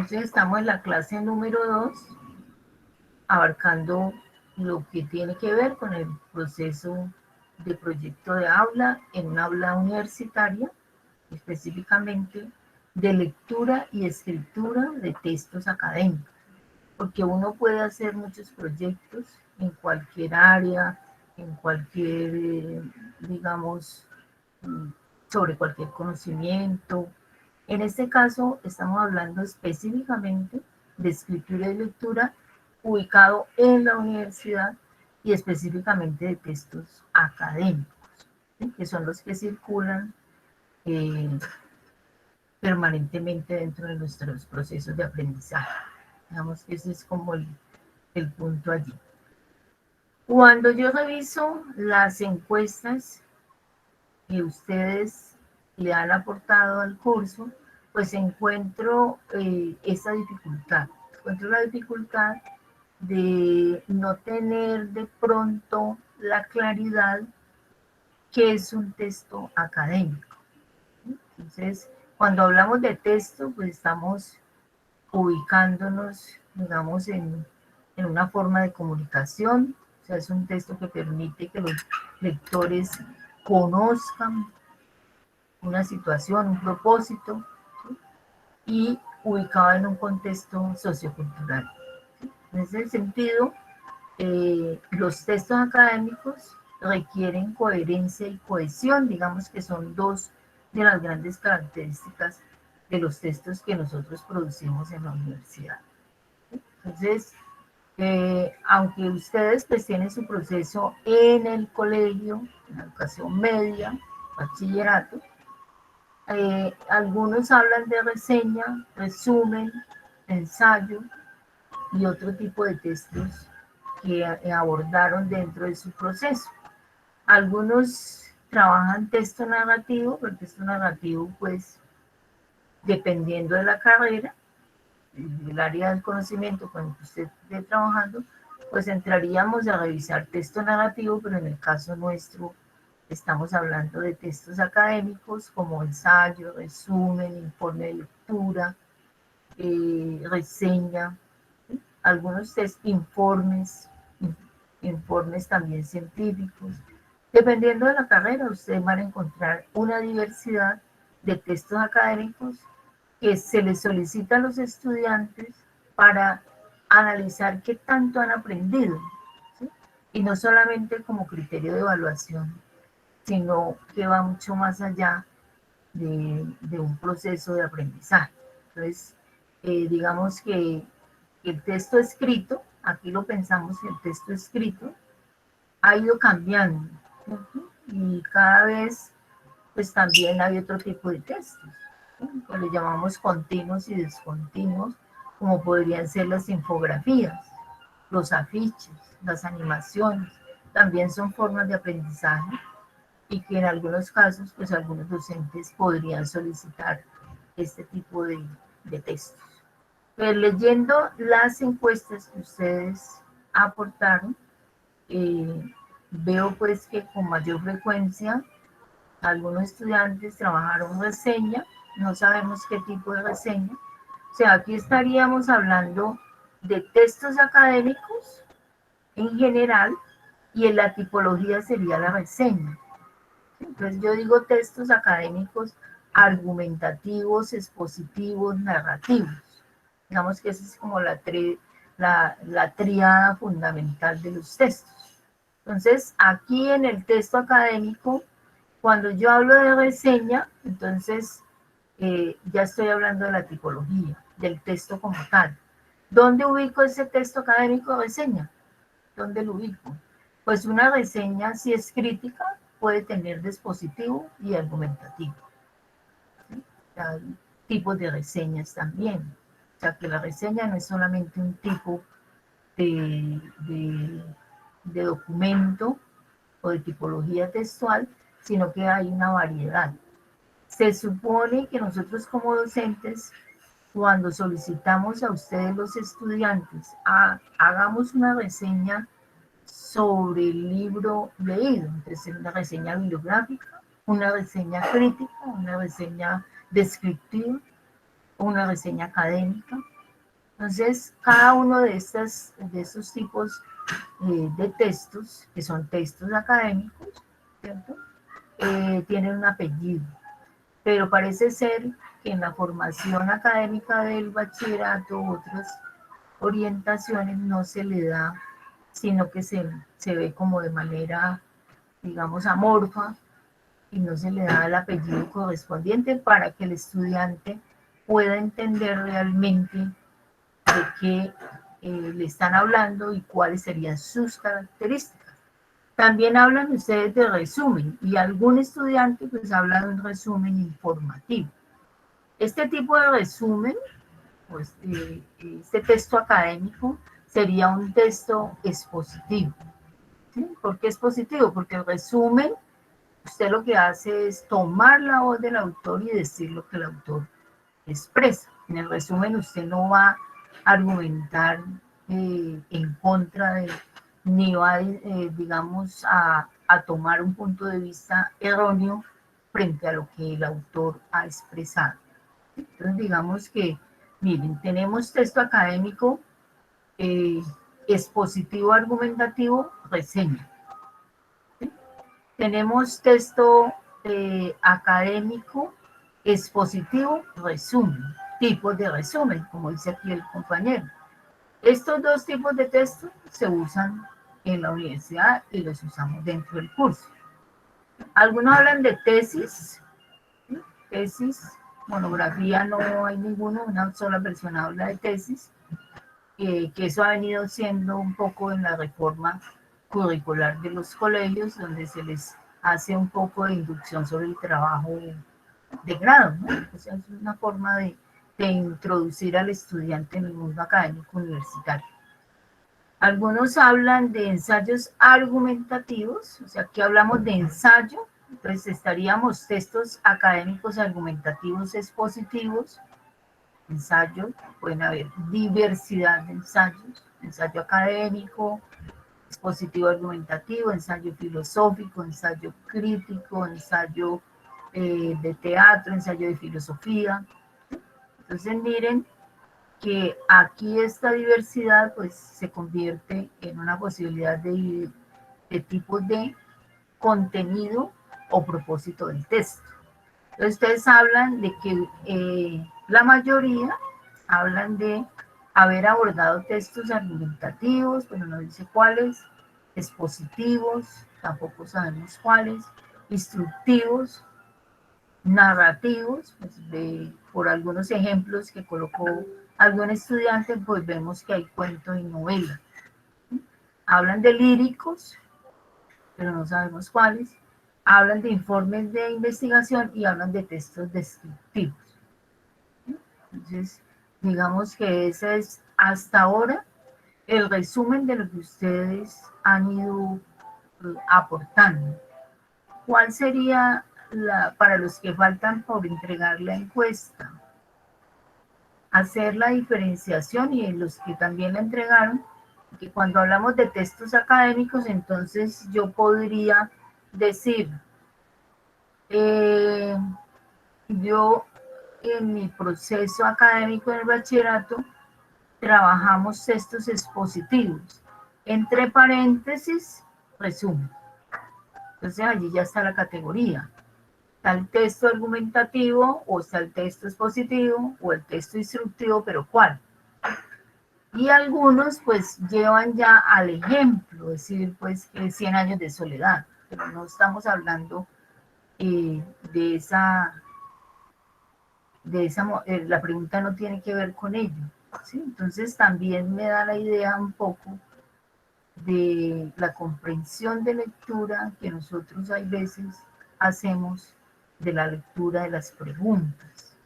Entonces estamos en la clase número 2, abarcando lo que tiene que ver con el proceso de proyecto de aula en un aula universitaria, específicamente de lectura y escritura de textos académicos, porque uno puede hacer muchos proyectos en cualquier área, en cualquier, digamos, sobre cualquier conocimiento. En este caso estamos hablando específicamente de escritura y lectura ubicado en la universidad y específicamente de textos académicos, ¿sí? Que son los que circulan eh, permanentemente dentro de nuestros procesos de aprendizaje. Digamos que ese es como el punto allí. Cuando yo reviso las encuestas que ustedes le han aportado al curso, pues encuentro esa dificultad. Encuentro la dificultad de no tener de pronto la claridad que es un texto académico. Entonces, cuando hablamos de texto, pues estamos ubicándonos, digamos, en una forma de comunicación. O sea, es un texto que permite que los lectores conozcan una situación, un propósito, ¿sí? Y ubicado en un contexto sociocultural. En ese sentido, los textos académicos requieren coherencia y cohesión, digamos que son dos de las grandes características de los textos que nosotros producimos en la universidad. Entonces, aunque ustedes pues tienen su proceso en el colegio, en la educación media, bachillerato, algunos hablan de reseña, resumen, ensayo y otro tipo de textos que abordaron dentro de su proceso. Algunos trabajan texto narrativo, pero el texto narrativo pues dependiendo de la carrera, del área del conocimiento con el que usted esté trabajando, pues entraríamos a revisar texto narrativo, pero en el caso nuestro estamos hablando de textos académicos como ensayo, resumen, informe de lectura, reseña, ¿sí? Algunos informes también científicos. Dependiendo de la carrera, ustedes van a encontrar una diversidad de textos académicos que se les solicita a los estudiantes para analizar qué tanto han aprendido, ¿sí? Y no solamente como criterio de evaluación, sino que va mucho más allá de un proceso de aprendizaje. Entonces, digamos que el texto escrito, aquí lo pensamos, el texto escrito ha ido cambiando, ¿cierto? Y cada vez pues también hay otro tipo de textos, ¿sí? Que le llamamos continuos y descontinuos, como podrían ser las infografías, los afiches, las animaciones, también son formas de aprendizaje y que en algunos casos, pues algunos docentes podrían solicitar este tipo de textos. Pues leyendo las encuestas que ustedes aportaron, veo pues que con mayor frecuencia algunos estudiantes trabajaron reseña, no sabemos qué tipo de reseña. O sea, aquí estaríamos hablando de textos académicos en general y en la tipología sería la reseña. Entonces yo digo textos académicos argumentativos, expositivos, narrativos. Digamos que esa es como la tríada fundamental de los textos. Entonces, aquí en el texto académico, cuando yo hablo de reseña, entonces ya estoy hablando de la tipología, del texto como tal. ¿Dónde ubico ese texto académico de reseña? ¿Dónde lo ubico? Pues una reseña, si es crítica, puede tener dispositivo y argumentativo, ¿sí? Hay tipos de reseñas también. O sea, que la reseña no es solamente un tipo de documento o de tipología textual, sino que hay una variedad. Se supone que nosotros como docentes, cuando solicitamos a ustedes los estudiantes, hagamos una reseña sobre el libro leído, entonces una reseña bibliográfica, una reseña crítica, una reseña descriptiva una reseña académica. Entonces, cada uno de estos tipos de textos, que son textos académicos, ¿cierto? Tienen un apellido, pero parece ser que en la formación académica del bachillerato, otras orientaciones no se le da, sino que se ve como de manera, digamos, amorfa, y no se le da el apellido correspondiente para que el estudiante pueda entender realmente de qué le están hablando y cuáles serían sus características. También hablan ustedes de resumen y algún estudiante pues habla de un resumen informativo. Este tipo de resumen, pues, este texto académico sería un texto expositivo. ¿Sí? ¿Por qué expositivo? Porque el resumen, usted lo que hace es tomar la voz del autor y decir lo que el autor expresa. En el resumen usted no va a argumentar en contra de, ni va, digamos, a tomar un punto de vista erróneo frente a lo que el autor ha expresado. Entonces, digamos que, miren, tenemos texto académico, eh, expositivo, argumentativo, reseña. ¿Sí? Tenemos texto académico, expositivo, resumen, tipos de resumen, como dice aquí el compañero. Estos dos tipos de textos se usan en la universidad y los usamos dentro del curso. Algunos hablan de tesis, ¿sí? Tesis, monografía no hay ninguno, una sola persona habla de tesis, que eso ha venido siendo un poco en la reforma curricular de los colegios, donde se les hace un poco de inducción sobre el trabajo de grado, ¿no? O sea, es una forma de introducir al estudiante en el mundo académico universitario. Algunos hablan de ensayos argumentativos, o sea, aquí hablamos de ensayo, entonces estaríamos textos académicos argumentativos expositivos, ensayo, pueden haber diversidad de ensayos, ensayo académico, expositivo argumentativo, ensayo filosófico, ensayo crítico, ensayo de teatro, ensayo de filosofía. Entonces miren que aquí esta diversidad pues se convierte en una posibilidad de tipos de contenido o propósito del texto. Entonces ustedes hablan de que la mayoría hablan de haber abordado textos argumentativos, pero no dice cuáles, expositivos, tampoco sabemos cuáles, instructivos, narrativos, pues por algunos ejemplos que colocó algún estudiante, pues vemos que hay cuento y novela. Hablan de líricos, pero no sabemos cuáles. Hablan de informes de investigación y hablan de textos descriptivos. Entonces, digamos que ese es hasta ahora el resumen de lo que ustedes han ido aportando. ¿Cuál sería para los que faltan por entregar la encuesta? Hacer la diferenciación y en los que también la entregaron, que cuando hablamos de textos académicos, entonces yo podría decir, yo en mi proceso académico en el bachillerato trabajamos textos expositivos, entre paréntesis, resumen. Entonces allí ya está la categoría. Está el texto argumentativo, o está el texto expositivo, o el texto instructivo, pero ¿cuál? Y algunos pues llevan ya al ejemplo, es decir, pues 100 años de soledad, pero no estamos hablando de esa, la pregunta no tiene que ver con ello, ¿sí? Entonces también me da la idea un poco de la comprensión de lectura que nosotros hay veces hacemos de la lectura de las preguntas,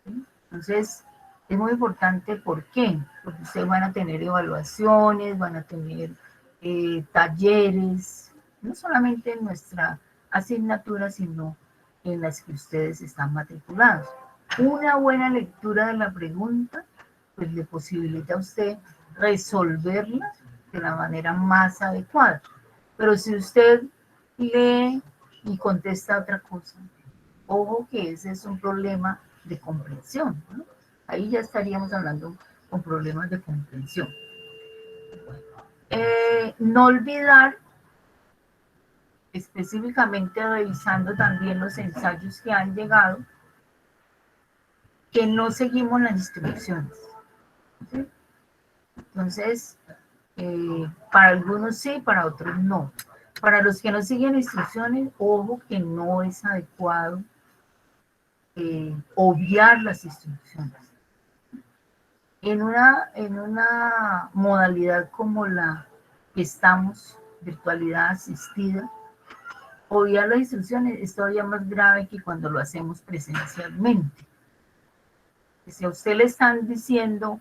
¿sí? Entonces, es muy importante, ¿por qué? Porque ustedes van a tener evaluaciones, van a tener talleres, no solamente en nuestra asignatura, sino en las que ustedes están matriculados. Una buena lectura de la pregunta, pues le posibilita a usted resolverla de la manera más adecuada. Pero si usted lee y contesta otra cosa, ojo que ese es un problema de comprensión, ¿no? Ahí ya estaríamos hablando con problemas de comprensión. No olvidar, específicamente revisando también los ensayos que han llegado, que no seguimos las instrucciones. ¿Sí? Entonces, para algunos sí, para otros no. Para los que no siguen instrucciones, ojo que no es adecuado obviar las instrucciones. En una modalidad como la que estamos, virtualidad asistida, obviar las instrucciones es todavía más grave que cuando lo hacemos presencialmente. Si a usted le están diciendo,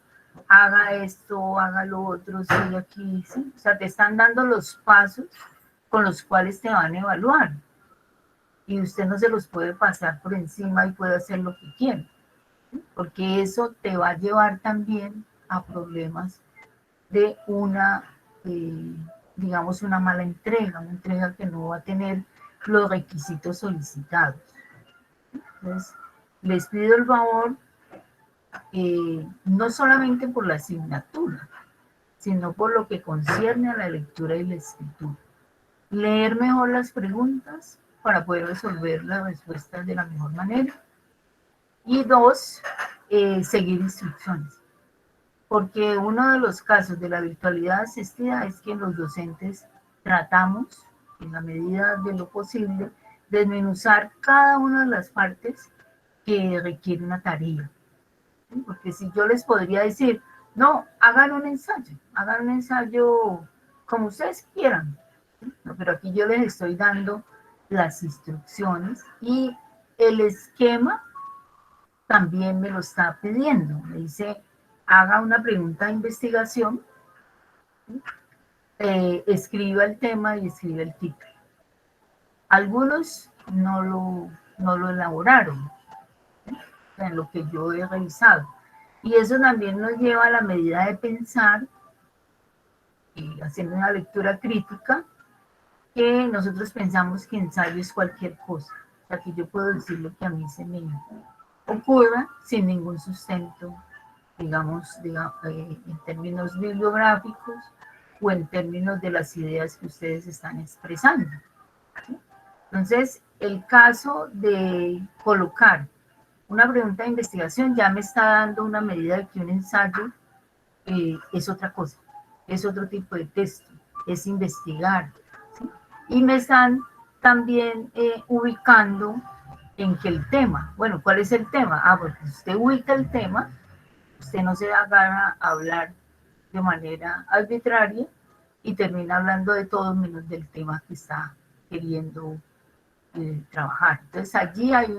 haga esto, haga lo otro, sigue aquí, ¿sí? O sea, te están dando los pasos con los cuales te van a evaluar. Y usted no se los puede pasar por encima y puede hacer lo que quiera, ¿sí? Porque eso te va a llevar también a problemas de digamos, una mala entrega, una entrega que no va a tener los requisitos solicitados. Entonces, les pido el favor, no solamente por la asignatura, sino por lo que concierne a la lectura y la escritura. Leer mejor las preguntas para poder resolver las respuestas de la mejor manera. Y dos, seguir instrucciones. Porque uno de los casos de la virtualidad asistida es que los docentes tratamos, en la medida de lo posible, desmenuzar cada una de las partes que requiere una tarea. ¿Sí? Porque si yo les podría decir, no, hagan un ensayo como ustedes quieran, ¿sí? No, pero aquí yo les estoy dando las instrucciones y el esquema también me lo está pidiendo. Me dice, haga una pregunta de investigación, ¿sí? Escriba el tema y escriba el título. Algunos no lo elaboraron, ¿sí? En lo que yo he revisado. Y eso también nos lleva a la medida de pensar, haciendo una lectura crítica, que nosotros pensamos que ensayo es cualquier cosa. O sea, que yo puedo decir lo que a mí se me ocurra sin ningún sustento, digamos, en términos bibliográficos o en términos de las ideas que ustedes están expresando, ¿sí? Entonces, el caso de colocar una pregunta de investigación ya me está dando una medida de que un ensayo es otra cosa, es otro tipo de texto, es investigar, ¿sí? Y me están también ubicando en que el tema, bueno, ¿cuál es el tema? Porque usted ubica el tema, usted no se agarra a hablar de manera arbitraria y termina hablando de todo menos del tema que está queriendo trabajar. Entonces allí hay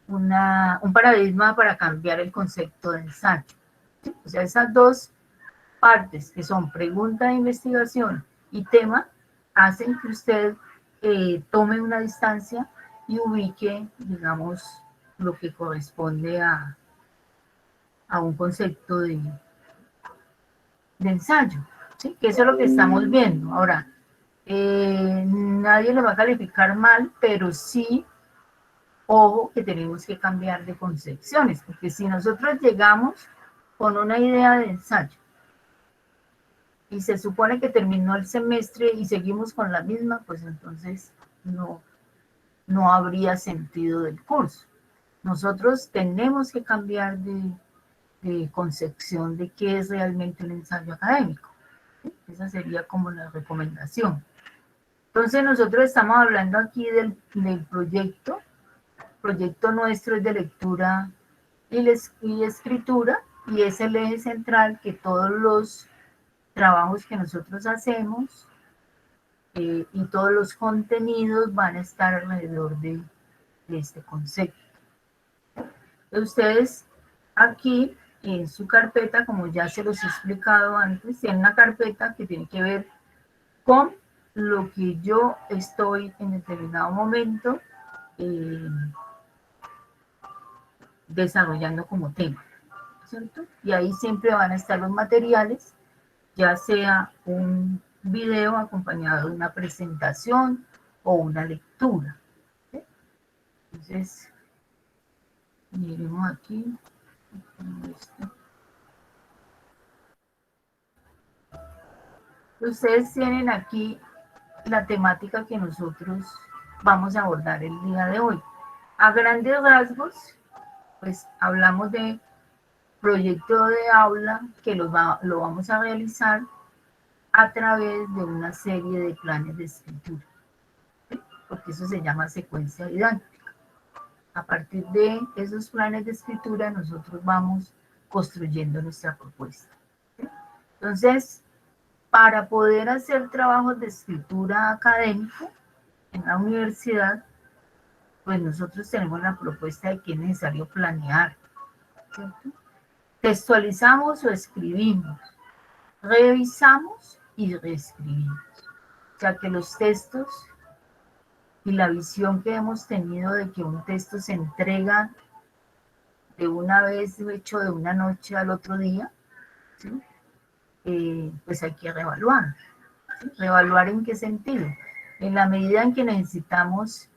un paradigma para cambiar el concepto de ensayo, ¿sí? O sea, esas dos partes que son pregunta de investigación y tema hacen que usted tome una distancia y ubique, digamos, lo que corresponde a un concepto de ensayo, ¿sí? Que eso es lo que estamos viendo. Ahora, nadie le va a calificar mal, pero sí, ojo, que tenemos que cambiar de concepciones, porque si nosotros llegamos con una idea de ensayo y se supone que terminó el semestre y seguimos con la misma, pues entonces no habría sentido del curso. Nosotros tenemos que cambiar de concepción de qué es realmente un ensayo académico. ¿Sí? Esa sería como la recomendación. Entonces nosotros estamos hablando aquí del proyecto. El proyecto nuestro es de lectura y escritura, y es el eje central que todos los trabajos que nosotros hacemos y todos los contenidos van a estar alrededor de este concepto. Ustedes aquí en su carpeta, como ya se los he explicado antes, tienen una carpeta que tiene que ver con lo que yo estoy en determinado momento desarrollando como tema, ¿cierto? Y ahí siempre van a estar los materiales, ya sea un video acompañado de una presentación o una lectura, ¿sí? Entonces, miremos aquí. Ustedes tienen aquí la temática que nosotros vamos a abordar el día de hoy. A grandes rasgos, pues hablamos de proyecto de aula que lo vamos a realizar a través de una serie de planes de escritura, ¿sí? Porque eso se llama secuencia didáctica. A partir de esos planes de escritura nosotros vamos construyendo nuestra propuesta, ¿sí? Entonces, para poder hacer trabajos de escritura académico en la universidad, pues nosotros tenemos la propuesta de que es necesario planear, ¿cierto? Textualizamos o escribimos, revisamos y reescribimos. O sea que los textos y la visión que hemos tenido de que un texto se entrega de una vez hecho de una noche al otro día, ¿sí? Pues hay que reevaluar. ¿Sí? ¿Reevaluar en qué sentido? En la medida en que necesitamos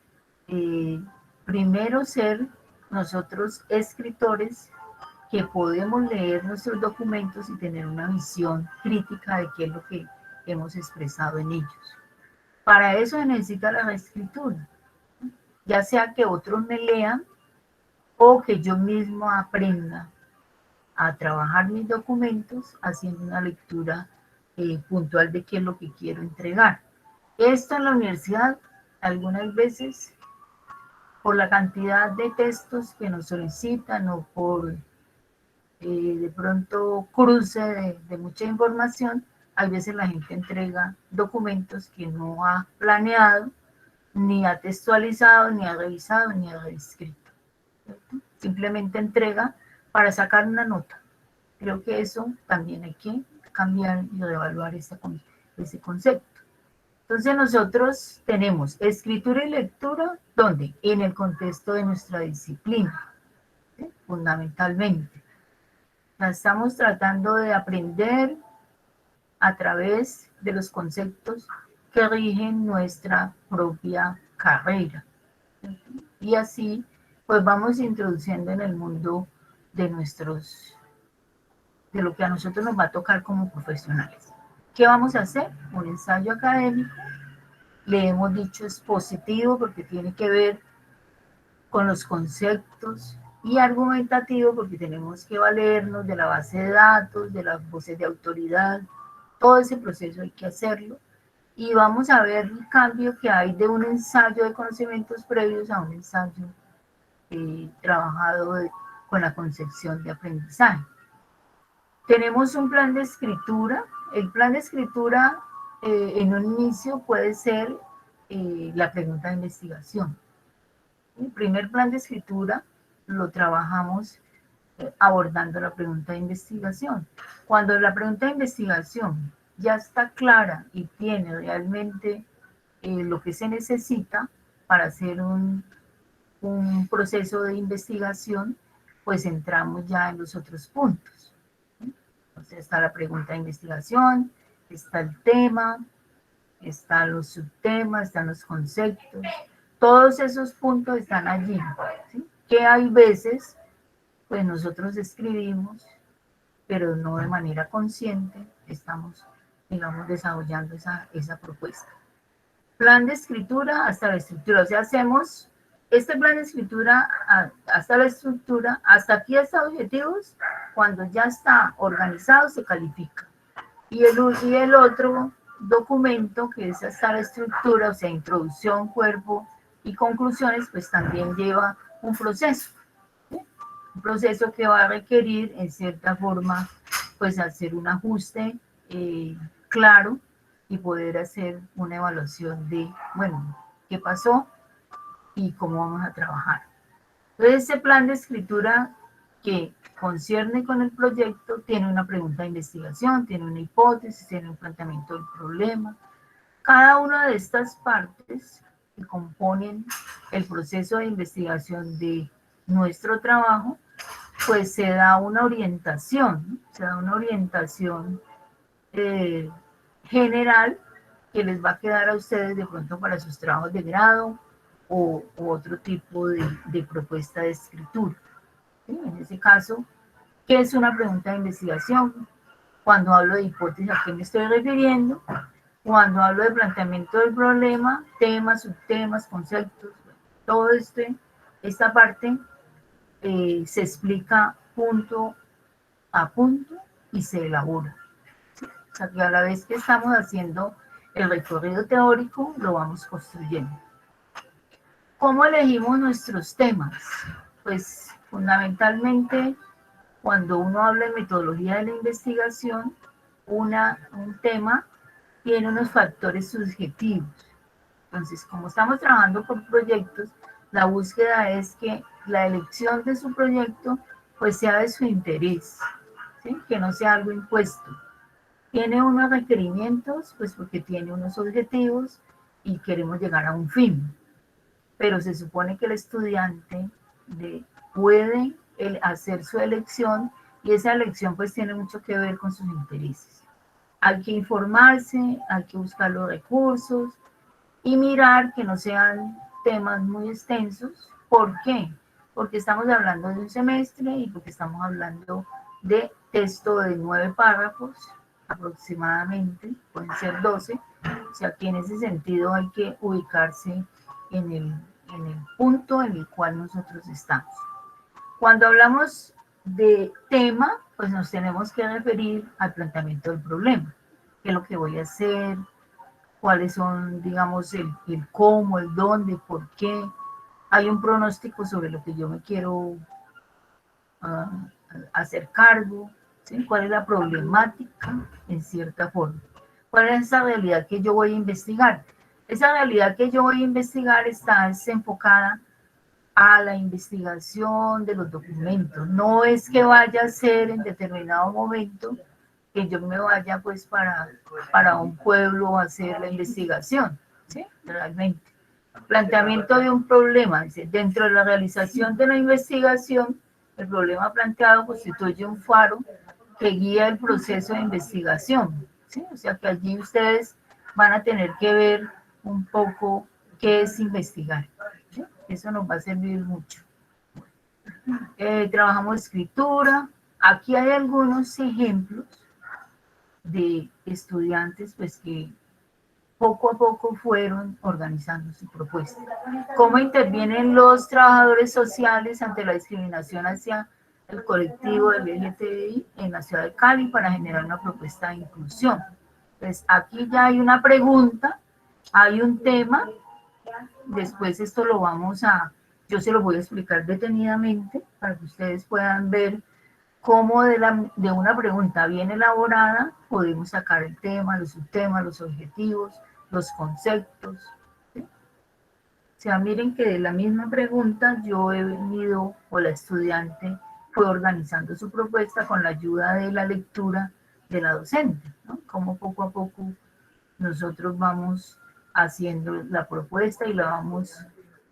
primero ser nosotros escritores que podemos leer nuestros documentos y tener una visión crítica de qué es lo que hemos expresado en ellos. Para eso se necesita la reescritura, ya sea que otros me lean o que yo mismo aprenda a trabajar mis documentos haciendo una lectura puntual de qué es lo que quiero entregar. Esto en la universidad, algunas veces, por la cantidad de textos que nos solicitan o por de pronto cruce de mucha información, a veces la gente entrega documentos que no ha planeado, ni ha textualizado, ni ha revisado, ni ha reescrito, ¿cierto? Simplemente entrega para sacar una nota. Creo que eso también hay que cambiar y reevaluar ese concepto. Entonces nosotros tenemos escritura y lectura, ¿dónde? En el contexto de nuestra disciplina, ¿sí? Fundamentalmente. La estamos tratando de aprender a través de los conceptos que rigen nuestra propia carrera. Y así, pues vamos introduciendo en el mundo de de lo que a nosotros nos va a tocar como profesionales. ¿Qué vamos a hacer? Un ensayo académico. Le hemos dicho expositivo porque tiene que ver con los conceptos y argumentativo porque tenemos que valernos de la base de datos, de las voces de autoridad, todo ese proceso hay que hacerlo y vamos a ver el cambio que hay de un ensayo de conocimientos previos a un ensayo trabajado con la concepción de aprendizaje. Tenemos un plan de escritura. El plan de escritura en un inicio puede ser la pregunta de investigación. El primer plan de escritura lo trabajamos abordando la pregunta de investigación. Cuando la pregunta de investigación ya está clara y tiene realmente lo que se necesita para hacer un proceso de investigación, pues entramos ya en los otros puntos. Entonces está la pregunta de investigación, está el tema, están los subtemas, están los conceptos, todos esos puntos están allí, ¿sí? Que hay veces, pues nosotros escribimos, pero no de manera consciente, estamos, digamos, desarrollando esa propuesta. Plan de escritura hasta la estructura, o sea, hacemos este plan de escritura hasta la estructura, hasta aquí hasta objetivos, cuando ya está organizado se califica. Y el otro documento, que es hasta la estructura, o sea, introducción, cuerpo y conclusiones, pues también lleva un proceso, ¿sí? Un proceso que va a requerir, en cierta forma, pues hacer un ajuste claro y poder hacer una evaluación de, bueno, qué pasó y cómo vamos a trabajar. Entonces, ese plan de escritura que concierne con el proyecto tiene una pregunta de investigación, tiene una hipótesis, tiene un planteamiento del problema. Cada una de estas partes que componen el proceso de investigación de nuestro trabajo, pues se da una orientación, ¿no? Se da una orientación general que les va a quedar a ustedes de pronto para sus trabajos de grado o otro tipo de propuesta de escritura. ¿Sí? En ese caso, ¿Qué es una pregunta de investigación? Cuando hablo de hipótesis, ¿a qué me estoy refiriendo? Cuando hablo de planteamiento del problema, temas, subtemas, conceptos, todo esta parte se explica punto a punto y se elabora. O sea, que a la vez que estamos haciendo el recorrido teórico, lo vamos construyendo. ¿Cómo elegimos nuestros temas? Pues fundamentalmente, cuando uno habla de metodología de la investigación, un tema tiene unos factores subjetivos. Entonces, como estamos trabajando con proyectos, la búsqueda es que la elección de su proyecto pues sea de su interés, ¿sí? Que no sea algo impuesto. Tiene unos requerimientos, pues porque tiene unos objetivos y queremos llegar a un fin, pero se supone que el estudiante puede hacer su elección y esa elección pues tiene mucho que ver con sus intereses. Hay que informarse, hay que buscar los recursos y mirar que no sean temas muy extensos. ¿Por qué? Porque estamos hablando de un semestre y porque estamos hablando de texto de 9 párrafos aproximadamente, pueden ser 12, o sea que en ese sentido hay que ubicarse en el punto en el cual nosotros estamos. Cuando hablamos de tema, pues nos tenemos que referir al planteamiento del problema. ¿Qué es lo que voy a hacer? ¿Cuáles son, digamos, el cómo, el dónde, por qué? Hay un pronóstico sobre lo que yo me quiero uh, hacer cargo, ¿sí? ¿Cuál es la problemática en cierta forma? ¿Cuál es esa realidad que yo voy a investigar? Esa realidad que yo voy a investigar está enfocada a la investigación de los documentos. No es que vaya a ser en determinado momento que yo me vaya pues para un pueblo a hacer la investigación, ¿sí? Realmente. Planteamiento de un problema. ¿Sí? Dentro de la realización de la investigación, el problema planteado constituye un faro que guía el proceso de investigación. ¿Sí? O sea que allí ustedes van a tener que ver un poco qué es investigar. ¿Sí? Eso nos va a servir mucho. Trabajamos escritura. Aquí hay algunos ejemplos de estudiantes pues que poco a poco fueron organizando su propuesta. ¿Cómo intervienen los trabajadores sociales ante la discriminación hacia el colectivo del LGTBI en la ciudad de Cali para generar una propuesta de inclusión? Pues aquí ya hay una pregunta, hay un tema, después esto yo se lo voy a explicar detenidamente para que ustedes puedan ver cómo de una pregunta bien elaborada podemos sacar el tema, los subtemas, los objetivos, los conceptos. ¿Sí? O sea, miren que de la misma pregunta yo he venido, o la estudiante fue organizando su propuesta con la ayuda de la lectura de la docente, ¿no? Como poco a poco nosotros vamos haciendo la propuesta y la vamos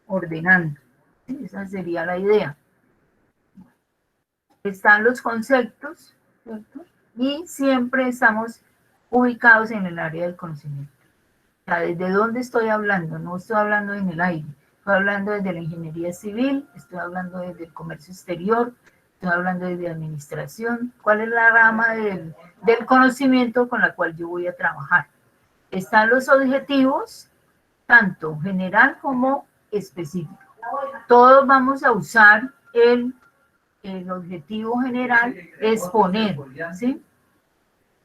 ordenando. ¿Sí? Esa sería la idea. Están los conceptos, ¿cierto? Y siempre estamos ubicados en el área del conocimiento. O sea, ¿desde dónde estoy hablando? No estoy hablando en el aire, estoy hablando desde la ingeniería civil, estoy hablando desde el comercio exterior, estoy hablando desde administración. ¿Cuál es la rama del conocimiento con la cual yo voy a trabajar? Están los objetivos, tanto general como específico. Todos vamos a usar el objetivo general es poner, ¿sí?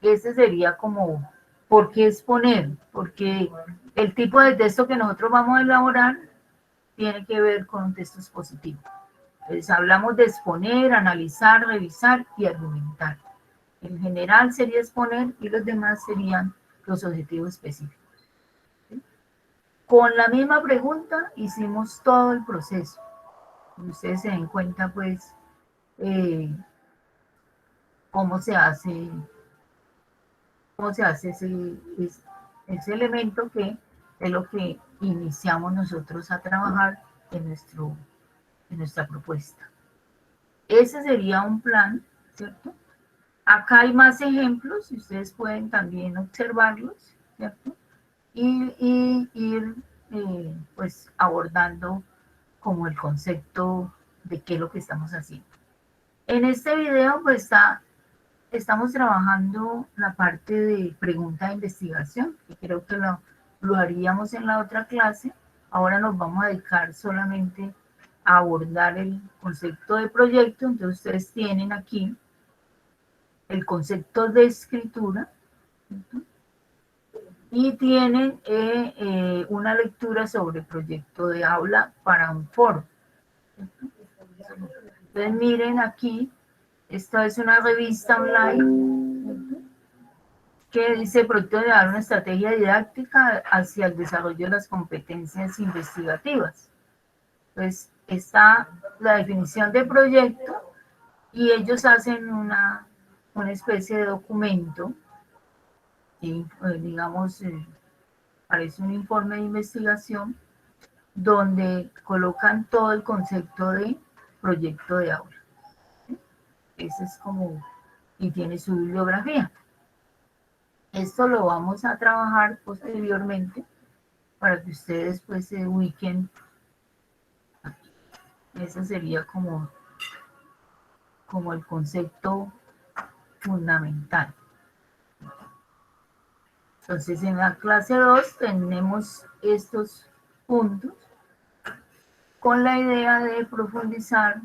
Ese sería como, ¿por qué exponer? Porque el tipo de texto que nosotros vamos a elaborar tiene que ver con un texto expositivo. Entonces hablamos de exponer, analizar, revisar y argumentar. En general sería exponer y los demás serían los objetivos específicos. ¿Sí? Con la misma pregunta hicimos todo el proceso. Ustedes se den cuenta, pues, cómo se hace ese elemento que es lo que iniciamos nosotros a trabajar en nuestra propuesta. Ese sería un plan, ¿cierto? Acá hay más ejemplos y ustedes pueden también observarlos, ¿cierto? Y ir pues abordando como el concepto de qué es lo que estamos haciendo. En este video pues estamos trabajando la parte de pregunta de investigación, que creo que lo haríamos en la otra clase. Ahora nos vamos a dedicar solamente a abordar el concepto de proyecto. Entonces ustedes tienen aquí el concepto de escritura, ¿cierto? Y tienen una lectura sobre proyecto de aula para un foro, ¿cierto? Entonces miren aquí, esta es una revista online que dice proyecto de dar una estrategia didáctica hacia el desarrollo de las competencias investigativas. Pues está la definición de proyecto y ellos hacen una especie de documento, y, digamos, parece un informe de investigación donde colocan todo el concepto de proyecto de aula. ¿Sí? Ese es como, y tiene su bibliografía. Esto lo vamos a trabajar posteriormente para que ustedes pues se ubiquen. Ese sería como el concepto fundamental. Entonces en la clase 2 tenemos estos puntos con la idea de profundizar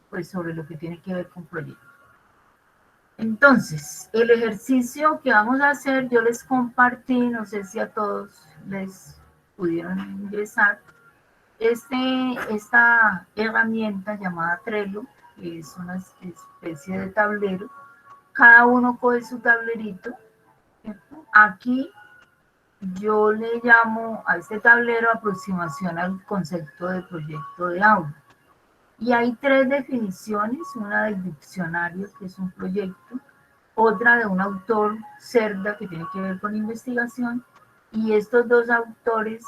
pues sobre lo que tiene que ver con proyectos. Entonces, el ejercicio que vamos a hacer, yo les compartí, no sé si a todos les pudieron ingresar, esta herramienta llamada Trello, que es una especie de tablero. Cada uno coge su tablerito, ¿cierto? Aquí yo le llamo a este tablero aproximación al concepto de proyecto de aula. Y hay tres definiciones, una del diccionario, que es un proyecto, otra de un autor, Cerda, que tiene que ver con investigación, y estos dos autores,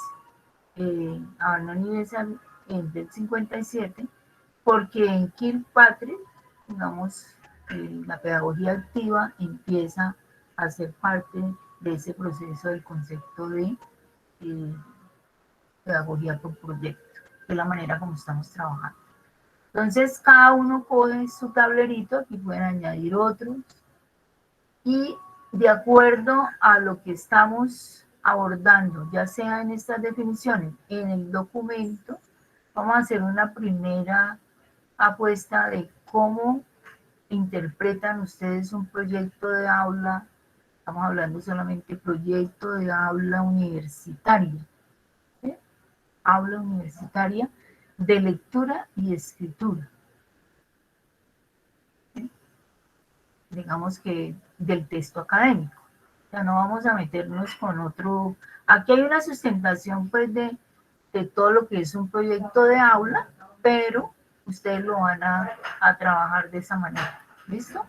Arnold y Bessel, del 57, porque en Kirkpatrick, digamos, la pedagogía activa empieza a ser parte de ese proceso del concepto de eh, pedagogía por proyecto, que es la manera como estamos trabajando. Entonces, cada uno coge su tablerito, aquí pueden añadir otros, y de acuerdo a lo que estamos abordando, ya sea en estas definiciones, en el documento, vamos a hacer una primera apuesta de cómo interpretan ustedes un proyecto de aula. Estamos hablando solamente de proyecto de aula universitaria, ¿sí? Aula universitaria de lectura y escritura, ¿sí? Digamos que del texto académico. O sea, no vamos a meternos con otro. Aquí hay una sustentación pues de todo lo que es un proyecto de aula, pero ustedes lo van a trabajar de esa manera. ¿Listo?